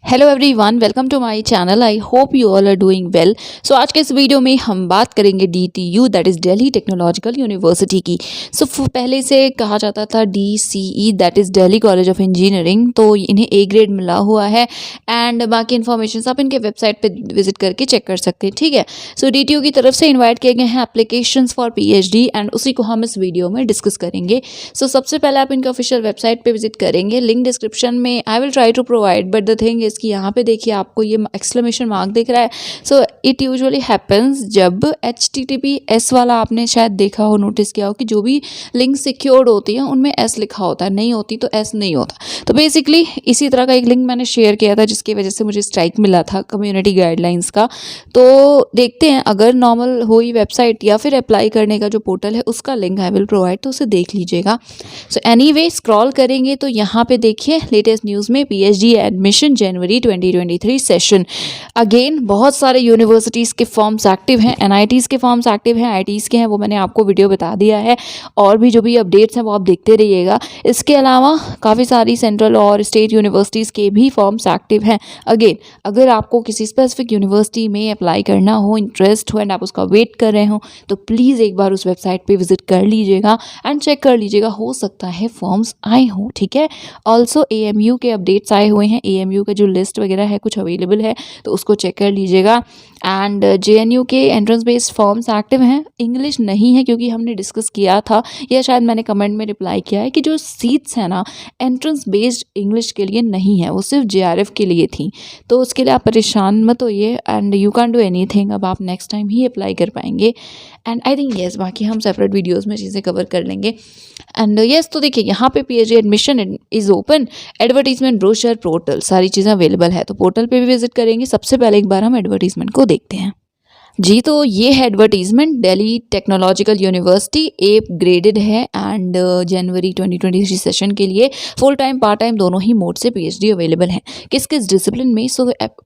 Hello everyone, welcome to my channel. I hope you all are doing well. So आज के इस video में हम बात करेंगे DTU that is Delhi technological university की। पहले से कहा जाता था DCE that is Delhi college of engineering. तो इन्हें A ग्रेड मिला हुआ है एंड बाकी इन्फॉर्मेशन आप इनके वेबसाइट पे विजिट करके चेक कर सकते हैं। ठीक है, सो DTU की तरफ से इन्वाइट किए गए हैं एप्लीकेशंस फॉर PhD एंड उसी को हम इस वीडियो में डिस्कस करेंगे। सबसे पहले आप इनका ऑफिशियल वेबसाइट पे विजिट करेंगे। लिंक डिस्क्रिप्शन में I will try to provide, but the thing is कि यहाँ पे देखिए आपको ये एक्सक्लेमेशन मार्क दिख रहा है। इट यूजुअली हैपन्स जब HTTPS वाला आपने शायद देखा हो, नोटिस किया हो कि जो भी लिंक सिक्योर्ड होती है उनमें S लिखा होता है, नहीं होती तो S नहीं होता। तो बेसिकली इसी तरह का एक लिंक मैंने शेयर किया था जिसकी वजह से मुझे स्ट्राइक मिला था कम्युनिटी गाइडलाइंस का। तो देखते हैं, अगर नॉर्मल हुई वेबसाइट या फिर अप्लाई करने का जो पोर्टल है उसका लिंक आई विल प्रोवाइड, तो उसे देख लीजिएगा। एनीवे स्क्रॉल करेंगे तो यहाँ पे देखिए लेटेस्ट न्यूज़ में PhD एडमिशन जनवरी 2023 सेशन। अगेन बहुत सारे यूनिवर्सिटीज़ के फॉर्म्स एक्टिव हैं, NITs के फॉर्म्स एक्टिव हैं, ITs के हैं, वो मैंने आपको वीडियो बता दिया है। और भी जो भी अपडेट्स हैं वो आप देखते रहिएगा। इसके अलावा काफ़ी सारी सेंट्रल और स्टेट यूनिवर्सिटीज़ के भी फॉर्म्स एक्टिव हैं। अगेन अगर आपको किसी स्पेसिफिक यूनिवर्सिटी में अप्लाई करना हो, इंटरेस्ट हो एंड आप उसका वेट कर रहे हो, तो प्लीज़ एक बार उस वेबसाइट पे विजिट कर लीजिएगा एंड चेक कर लीजिएगा, हो सकता है फॉर्म्स आए हों। ठीक है, ऑल्सो AMU के अपडेट्स आए हुए हैं। AMU का जो लिस्ट वगैरह है कुछ अवेलेबल है तो उसको चेक कर लीजिएगा। एंड JNU के एंट्रेंस बेस्ड फॉर्म्स एक्टिव हैं। इंग्लिश नहीं है क्योंकि हमने डिस्कस किया था, या शायद मैंने कमेंट में रिप्लाई किया है कि जो सीट्स हैं ना एंट्रेंस बेस्ड इंग्लिश के लिए नहीं है, वो सिर्फ JRF के लिए थी। तो उसके लिए आप परेशान मत होइए and you can do anything. अब आप नेक्स्ट टाइम ही अप्लाई कर पाएंगे एंड आई थिंक येस, बाकी हम सेपरेट वीडियोज़ में चीज़ें कवर कर लेंगे। एंड येस, तो देखिए यहाँ पे PhD admission is open, advertisement, brochure, portal, सारी चीज़ें अवेलेबल है। तो पोर्टल पे भी विजिट करेंगे। सबसे पहले एक बार हम एडवर्टीजमेंट को देखते हैं। जी, तो ये है advertisement. Delhi technological university A graded है एंड जनवरी 2023 सेशन के लिए फुल टाइम पार्ट टाइम दोनों ही मोड से PhD अवेलेबल है। किस किस डिसिप्लिन में?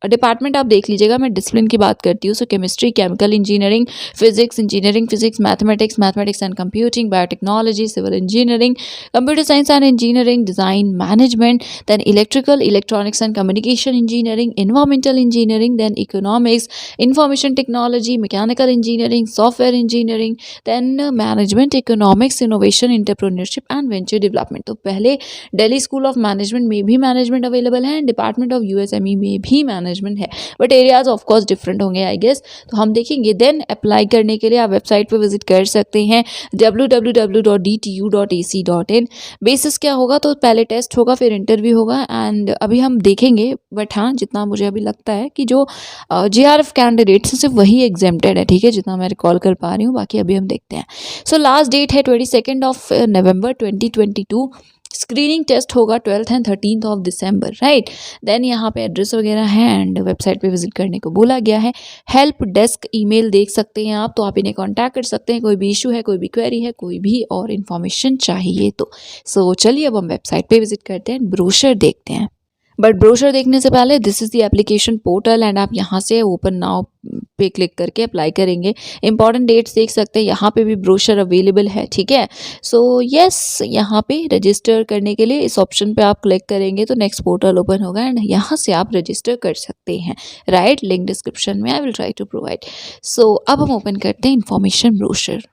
डिपार्टमेंट आप देख लीजिएगा, मैं डिसिप्लिन की बात करती हूँ। Chemistry, chemical engineering, physics, engineering physics, mathematics and computing, biotechnology, civil engineering, computer science and engineering, design management, then electrical, electronics and communication engineering, environmental engineering, then economics, information technology, mechanical engineering, software engineering, then management, economics, innovation, entrepreneurship and venture development. तो पहले Delhi school of management में भी management available है and department of USME में भी management है, but areas of course different होंगे I guess. तो हम देखेंगे। देन अप्लाई करने के लिए आप वेबसाइट पर विजिट कर सकते हैं www.dtu.ac.in। बेसिस क्या होगा, तो पहले टेस्ट होगा, फिर इंटरव्यू होगा एंड अभी हम देखेंगे। बट हाँ, जितना मुझे अभी लगता है कि जो JRF कैंडिडेट्स हैं सिर्फ वही एग्जेम्प्टेड है। ठीक है, जितना मैं रिकॉल कर पा रही हूँ, बाकी अभी हम देखते हैं। लास्ट डेट है 22 नवंबर 2022। स्क्रीनिंग टेस्ट होगा 12 and 13 of December, right. Then यहाँ पे एड्रेस वगैरह है एंड वेबसाइट पे विजिट करने को बोला गया है। हेल्प डेस्क ईमेल देख सकते हैं आप, तो आप इन्हें कांटेक्ट कर सकते हैं। कोई भी इशू है, कोई भी क्वेरी है, कोई भी और इन्फॉर्मेशन चाहिए तो। चलिए अब हम वेबसाइट पे विजिट करते हैं, ब्रोशर देखते हैं। बट ब्रोशर देखने से पहले this is the application portal and आप यहाँ से ओपन नाउ पे क्लिक करके अप्लाई करेंगे। इंपॉर्टेंट डेट्स देख सकते हैं, यहाँ पे भी ब्रोशर अवेलेबल है। ठीक है, यस, यहाँ पे रजिस्टर करने के लिए इस ऑप्शन पे आप क्लिक करेंगे तो नेक्स्ट पोर्टल ओपन होगा एंड यहाँ से आप रजिस्टर कर सकते हैं, राइट। लिंक डिस्क्रिप्शन में I will try to provide. अब हम ओपन करते हैं इन्फॉर्मेशन ब्रोशर।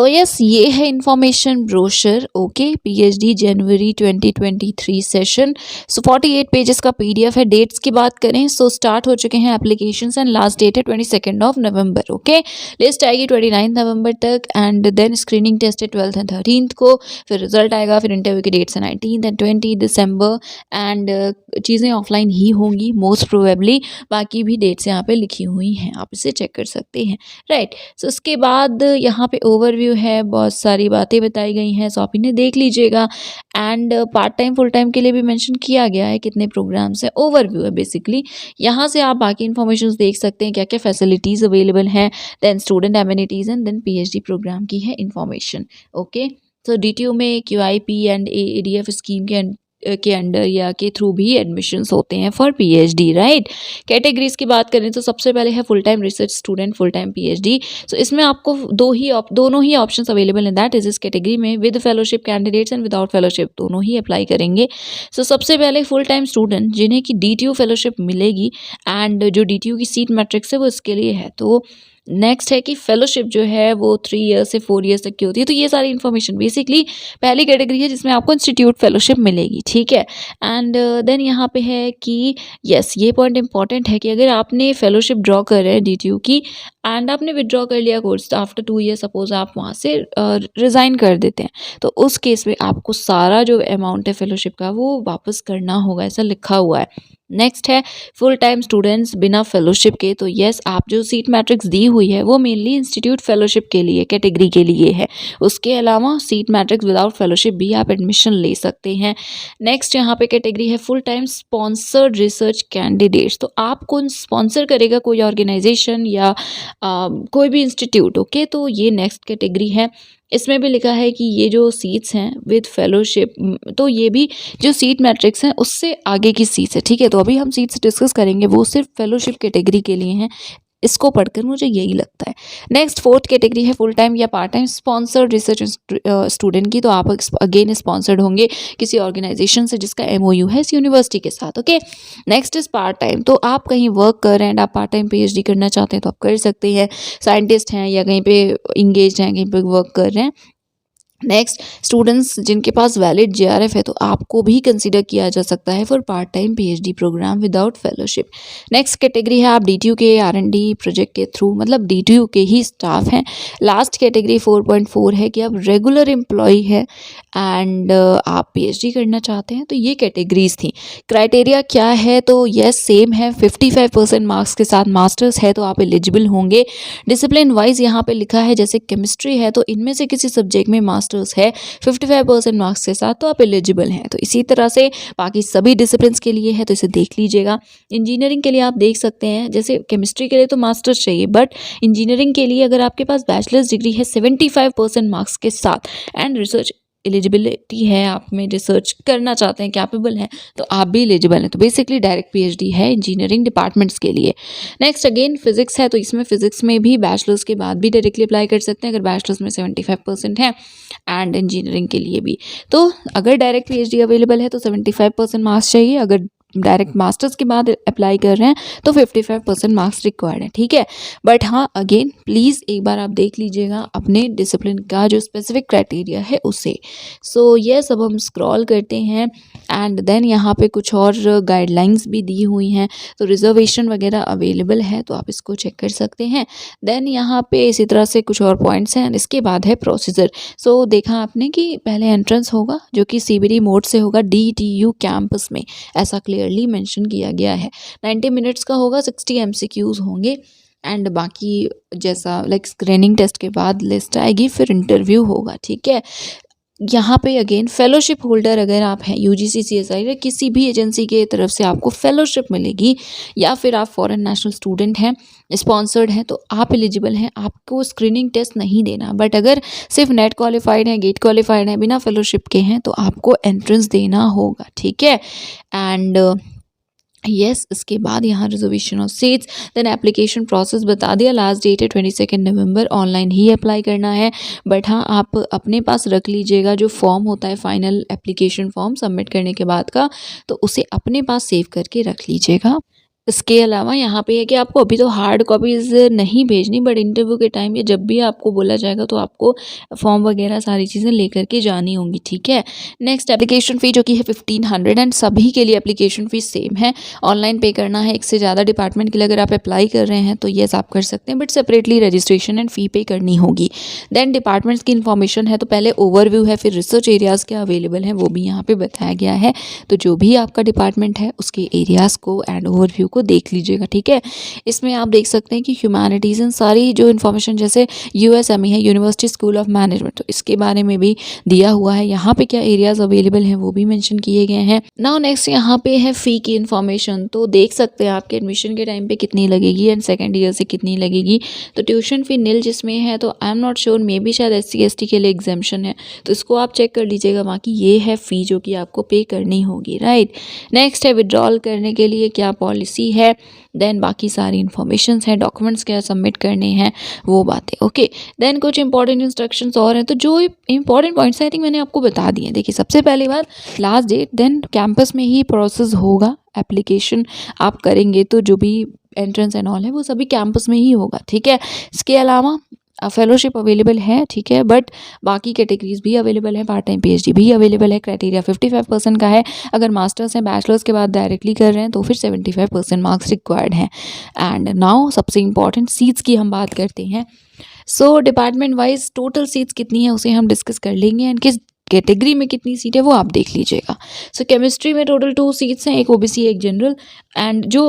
यस, ये है इन्फॉर्मेशन ब्रोशर। ओके, PhD जनवरी 2023 सेशन। 48 पेजेस का PDF है। डेट्स की बात करें स्टार्ट हो चुके हैं एप्लीकेशंस एंड लास्ट डेट है 22 ऑफ नवंबर। ओके, लिस्ट आएगी 29 नवंबर तक एंड देन स्क्रीनिंग टेस्ट है 12 एंड 13 को, फिर रिजल्ट आएगा, फिर इंटरव्यू की डेट्स है 19 एंड 20 दिसंबर एंड चीज़ें ऑफलाइन ही होंगी मोस्ट प्रोबेबली। बाकी भी डेट्स यहाँ पे लिखी हुई हैं, आप इसे चेक कर सकते हैं, राइट। उसके बाद यहाँ पे ओवरव्यू है, बहुत सारी बातें बताई गई हैं, आप इन्हें देख लीजिएगा। And part time full time के लिए भी मेंशन किया गया है कितने प्रोग्राम्स है। ओवरव्यू है बेसिकली, यहाँ से आप बाकी इन्फॉर्मेशन देख सकते हैं, क्या क्या फैसिलिटीज़ अवेलेबल हैं, then student amenities and then PhD program की है इन्फॉर्मेशन। ओके, DTU में QIP एंड ADF स्कीम के के अंडर या के थ्रू भी एडमिशन्स होते हैं फॉर पीएचडी, राइट। कैटेगरीज की बात करें तो सबसे पहले है full time research student, full time PhD. So इसमें आपको दोनों ही ऑप्शंस अवेलेबल हैं, दैट इज इस कैटेगरी में with fellowship candidates and without fellowship दोनों ही अप्लाई करेंगे। सो सबसे पहले फुल टाइम स्टूडेंट जिन्हें की डीटीयू फेलोशिप मिलेगी एंड जो डीटीयू की सीट मैट्रिक्स है वो इसके लिए है। तो नेक्स्ट है कि फेलोशिप जो है वो 3 ईयर्स से 4 ईयर्स तक की होती है। तो ये सारी इन्फॉर्मेशन बेसिकली पहली कैटेगरी है जिसमें आपको इंस्टीट्यूट फेलोशिप मिलेगी, ठीक है। एंड देन यहाँ पे है कि यस ये पॉइंट इंपॉर्टेंट है कि अगर आपने फेलोशिप ड्रॉ कर रहे हैं डीटीयू की एंड आपने विदड्रॉ कर लिया कोर्स, तो आफ्टर 2 ईयर सपोज आप वहाँ से रिज़ाइन कर देते हैं, तो उस केस में आपको सारा जो अमाउंट है फेलोशिप का वो वापस करना होगा, ऐसा लिखा हुआ है। नेक्स्ट है फुल टाइम स्टूडेंट्स बिना फेलोशिप के। तो यस आप जो सीट मैट्रिक्स दी हुई है वो मेनली इंस्टीट्यूट फेलोशिप के लिए कैटेगरी के लिए है, उसके अलावा सीट मैट्रिक्स विदाउट फेलोशिप भी आप एडमिशन ले सकते हैं। नेक्स्ट यहाँ पे कैटेगरी है full time sponsored research candidates. तो आपको स्पॉन्सर करेगा कोई ऑर्गेनाइजेशन या कोई भी इंस्टीट्यूट, ओके। तो ये नेक्स्ट कैटेगरी है। इसमें भी लिखा है कि ये जो सीट्स हैं विद फेलोशिप, तो ये भी जो सीट मैट्रिक्स हैं उससे आगे की सीट्स है, ठीक है। तो अभी हम सीट्स डिस्कस करेंगे वो सिर्फ फेलोशिप कैटेगरी के लिए हैं, इसको पढ़कर मुझे यही लगता है। नेक्स्ट फोर्थ कैटेगरी है फुल टाइम या part time sponsored research student की। तो आप अगेन स्पॉन्सर्ड होंगे किसी ऑर्गेनाइजेशन से जिसका एमओयू है इस यूनिवर्सिटी के साथ, okay. Next is part time. तो आप कहीं वर्क कर रहे हैं एंड आप पार्ट टाइम पीएचडी करना चाहते हैं तो आप कर सकते हैं, साइंटिस्ट हैं या कहीं पे इंगेज हैं, कहीं पे वर्क कर रहे हैं। नेक्स्ट स्टूडेंट्स जिनके पास वैलिड जेआरएफ है तो आपको भी कंसीडर किया जा सकता है for part time PhD program without fellowship. Next category है आप डीटीयू के आरएनडी प्रोजेक्ट के थ्रू, मतलब डीटीयू के ही स्टाफ हैं। लास्ट कैटेगरी 4.4 है कि आप रेगुलर एम्प्लॉय है एंड आप पीएचडी करना चाहते हैं। तो ये कैटेगरीज थी। क्राइटेरिया क्या है तो यस सेम है, 55% मार्क्स के साथ मास्टर्स है तो आप एलिजिबल होंगे। डिसिप्लिन वाइज यहाँ पे लिखा है जैसे केमिस्ट्री है तो इनमें से किसी सब्जेक्ट में मास्टर्स है 55% मार्क्स के साथ तो आप एलिजिबल हैं। तो इसी तरह से बाकी सभी डिसिप्लिन्स के लिए है तो इसे देख लीजिएगा। इंजीनियरिंग के लिए आप देख सकते हैं जैसे केमिस्ट्री के लिए तो मास्टर्स चाहिए, बट इंजीनियरिंग के लिए अगर आपके पास बैचलर्स डिग्री है 75% मार्क्स के साथ एंड रिसर्च एलिजिबिलिटी है, आप में रिसर्च करना चाहते हैं, कैपेबल हैं, तो आप भी एलिजिबल हैं। तो बेसिकली डायरेक्ट पीएचडी है इंजीनियरिंग डिपार्टमेंट्स के लिए। नेक्स्ट अगेन फिजिक्स है तो इसमें फिजिक्स में भी बैचलर्स के बाद भी डायरेक्टली अप्लाई कर सकते हैं अगर बैचलर्स में 75% है एंड इंजीनियरिंग के लिए भी। तो अगर डायरेक्ट पीएचडी अवेलेबल है तो 75% मार्क्स चाहिए, अगर डायरेक्ट मास्टर्स के बाद अप्लाई कर रहे हैं तो 55% मार्क्स रिक्वायर्ड है, ठीक है। बट हाँ अगेन प्लीज़ एक बार आप देख लीजिएगा अपने डिसिप्लिन का जो स्पेसिफिक क्राइटेरिया है उसे। सो ये सब हम स्क्रॉल करते हैं एंड देन यहाँ पे कुछ और गाइडलाइंस भी दी हुई हैं, तो रिजर्वेशन वगैरह अवेलेबल है तो आप इसको चेक कर सकते हैं। देन यहाँ पे इसी तरह से कुछ और पॉइंट्स हैं। इसके बाद है प्रोसीजर। सो देखा आपने कि पहले एंट्रेंस होगा जो कि सीबीडी मोड से होगा डीटीयू कैंपस में, ऐसा क्लियरली मेंशन किया गया है। 90 मिनट्स का होगा, 60 एमसीक्यूज होंगे एंड बाकी जैसा लाइक स्क्रीनिंग टेस्ट के बाद लिस्ट आएगी फिर इंटरव्यू होगा, ठीक है। यहाँ पे अगेन फेलोशिप होल्डर अगर आप हैं यूजीसी सीएसआई या किसी भी एजेंसी के तरफ से आपको फेलोशिप मिलेगी या फिर आप फॉरेन नेशनल स्टूडेंट हैं स्पॉन्सर्ड हैं तो आप एलिजिबल हैं, आपको स्क्रीनिंग टेस्ट नहीं देना। बट अगर सिर्फ नेट क्वालिफाइड हैं, गेट क्वालिफाइड हैं, बिना फेलोशिप के हैं तो आपको एंट्रेंस देना होगा, ठीक है। एंड यस इसके बाद यहाँ reservation of seats, then application process बता दिया, लास्ट डेट है 22 नवंबर, ऑनलाइन ही अप्लाई करना है। बट हाँ आप अपने पास रख लीजिएगा जो फॉर्म होता है फाइनल एप्लीकेशन फॉर्म सबमिट करने के बाद का, तो उसे अपने पास सेव करके रख लीजिएगा। इसके अलावा यहाँ पे है कि आपको अभी तो हार्ड कॉपीज़ नहीं भेजनी, बट इंटरव्यू के टाइम या जब भी आपको बोला जाएगा तो आपको फॉर्म वगैरह सारी चीज़ें लेकर के जानी होंगी, ठीक है। नेक्स्ट एप्लीकेशन फ़ी जो कि है 1500 एंड सभी के लिए एप्लीकेशन फ़ीस सेम है। ऑनलाइन पे करना है, एक से ज़्यादा डिपार्टमेंट के लिए अगर आप अप्लाई कर रहे हैं तो येस आप कर सकते हैं, बट सेपरेटली रजिस्ट्रेशन एंड फ़ी पे करनी होगी। देन डिपार्टमेंट्स की इन्फॉर्मेशन है तो पहले ओवरव्यू है, फिर रिसर्च एरियाज़ क्या अवेलेबल हैं वो भी यहाँ पर बताया गया है। तो जो भी आपका डिपार्टमेंट है उसके एरियाज़ को एंड ओवरव्यू को इसको देख लीजिएगा, ठीक है। इसमें आप देख सकते हैं कि ह्यूमैनिटीज़ एंड सारी जो इन्फॉर्मेशन, जैसे यूएसएमई है, यूनिवर्सिटी स्कूल ऑफ मैनेजमेंट, तो इसके बारे में भी दिया हुआ है। यहाँ पे क्या एरियाज़ अवेलेबल हैं वो भी मेंशन किए गए हैं। नाउ नेक्स्ट यहाँ पे है फ़ी की इन्फॉर्मेशन, तो देख सकते हैं आपके एडमिशन के टाइम पे कितनी लगेगी एंड सेकेंड ईयर से कितनी लगेगी। तो ट्यूशन फ़ी नील जिसमें है, तो I am not sure, may be शायद SC ST के लिए एग्जामेशन है, तो इसको आप चेक कर लीजिएगा। बाकी ये है फ़ी जो कि आपको पे करनी होगी, राइट। नेक्स्ट है विड्रॉल करने के लिए क्या पॉलिसी है, देन बाकी सारी इन्फॉर्मेशंस हैं, डॉक्यूमेंट्स क्या सबमिट करने हैं, वो बातें, ओके। देन कुछ इंपॉर्टेंट इंस्ट्रक्शंस और हैं, तो जो इंपॉर्टेंट पॉइंट्स आई थिंक मैंने आपको बता दिए। देखिए, सबसे पहली बात, लास्ट डेट, देन कैंपस में ही प्रोसेस होगा। एप्लीकेशन आप करेंगे तो जो भी एंट्रेंस एंड ऑल है वो सभी कैंपस में ही होगा, ठीक है। इसके अलावा फेलोशिप अवेलेबल है, ठीक है, बट बाकी कैटेगरीज भी अवेलेबल है, पार्ट टाइम PhD भी अवेलेबल है। क्राइटेरिया 55% का है। अगर मास्टर्स हैं, बैचलर्स के बाद डायरेक्टली कर रहे हैं तो फिर 75% मार्क्स रिक्वायर्ड हैं। एंड नाउ सबसे इंपॉर्टेंट सीट्स की हम बात करते हैं। सो डिपार्टमेंट वाइज टोटल सीट्स कितनी है उसे हम डिस्कस कर लेंगे, एंड किस कैटेगरी में कितनी सीट है वो आप देख लीजिएगा। सो केमिस्ट्री में टोटल 2 सीट्स हैं, एक OBC एक जनरल, एंड जो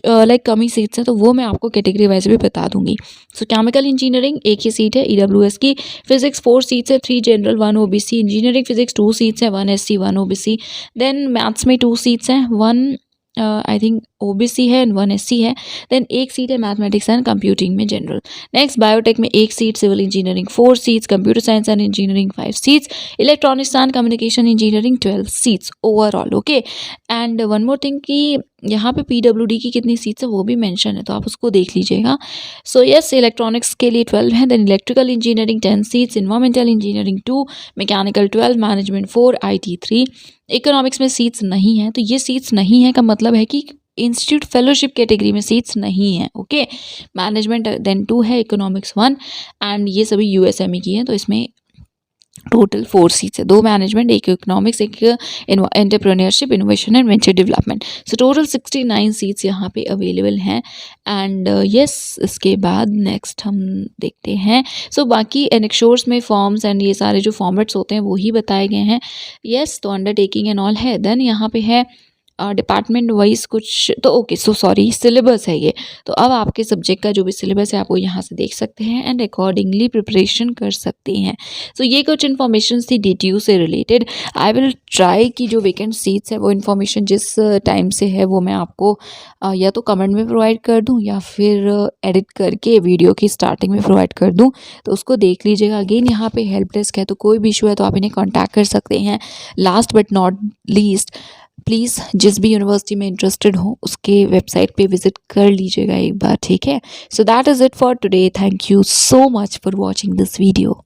लाइक कमी सीट्स हैं तो वो मैं आपको कैटेगरी वाइज भी बता दूंगी। सो केमिकल इंजीनियरिंग एक ही सीट है EWS की। फिजिक्स 4 सीट्स है, 3 general 1 OBC। Engineering physics 2 seats है, 1 SC 1 OBC। देन मैथ्स में 2 सीट्स हैं, 1 आई थिंक OBC है एंड 1 SC है। देन एक सीट है मैथमेटिक्स एंड कंप्यूटिंग में जनरल। नेक्स्ट बायोटेक में 1 seat, civil engineering 4 seats, computer science and engineering 5 seats, electronics and communication engineering 12 seats overall, okay. And one more thing कि यहाँ पे PWD की कितनी सीट्स है वो भी मेंशन है, तो आप उसको देख लीजिएगा। सो यस, इलेक्ट्रॉनिक्स के लिए 12 है, then electrical engineering 10 seats, environmental engineering 2, mechanical 12, management 4, IT 3। Economics में सीट्स नहीं है, तो ये सीट्स नहीं है का मतलब है कि इंस्टीट्यूट फेलोशिप कैटेगरी में सीट्स नहीं है, ओके। मैनेजमेंट देन 2 है, इकोनॉमिक्स 1, एंड ये सभी USME की हैं, तो इसमें टोटल 4 सीट्स है, 2 मैनेजमेंट, एक इकोनॉमिक्स, एक entrepreneurship, innovation and venture development. So total 69 seats यहाँ पे अवेलेबल हैं। एंड यस, इसके बाद नेक्स्ट हम देखते हैं। सो बाकी एनेक्शोर्स में फॉर्म्स एंड ये सारे जो फॉर्मेट्स होते हैं वो ही बताए गए हैं। यस, तो अंडरटेकिंग एंड ऑल है। देन यहाँ पे है डिपार्टमेंट वाइज कुछ, तो ओके, सो सॉरी, सिलेबस है ये। तो अब आपके सब्जेक्ट का जो भी सिलेबस है आप वो यहाँ से देख सकते हैं एंड अकॉर्डिंगली प्रिपरेशन कर सकते हैं। सो ये कुछ इन्फॉर्मेशन थी DTU से रिलेटेड। आई विल ट्राई कि जो वेकेंट सीट्स है वो इन्फॉर्मेशन जिस टाइम से है वो मैं आपको या तो कमेंट में प्रोवाइड कर दूँ या फिर एडिट करके वीडियो की स्टार्टिंग में प्रोवाइड कर दूँ, तो उसको देख लीजिएगा। अगेन यहाँ पे हेल्प डेस्क है, तो कोई भी इशू है तो आप इन्हें कॉन्टैक्ट कर सकते हैं। Last but not least, please जिस भी यूनिवर्सिटी में इंटरेस्टेड हो उसके वेबसाइट पे विजिट कर लीजिएगा एक बार, ठीक है। So that is it for today. Thank you so much for watching this video.